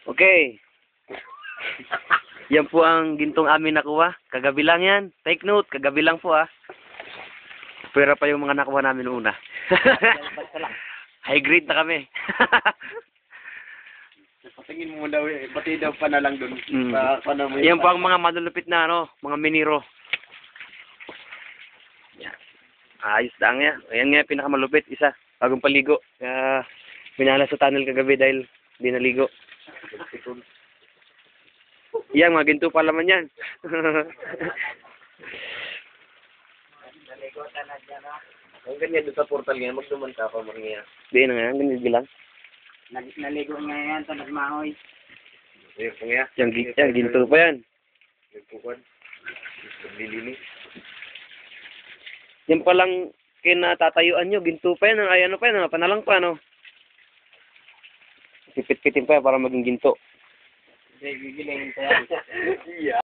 Okay. Yan po ang gintong amin nakuha. Kagabi lang yan. Take note, kagabi lang po Pera pa yung mga nakuha namin una. High grade na kami. Patingin mo daw pati daw pa na lang doon. Yan po ang mga malulupit na mga miniro. Yan. Ayos lang yan. Ayan nga pinakamalupit, isa. Bagong paligo. Kaya minala sa tunnel kagabi dahil di naligo. Yan, mga ginto pa laman yan. Ang ganyan doon sa portal ngayon, magduman ka pa mga Di na nga, ganyan bilang. Naligo nga yan, sa nagmahoy. Ayun po nga. Yan, ginto pa yan. Nagpukuan. Naglilinis. Yan palang kinatatayuan nyo, ginto pa yan. Ay, ano pa yan, panalang pa, no? Pipit-pitin pa yan para maging ginto. Gigiling pa yan.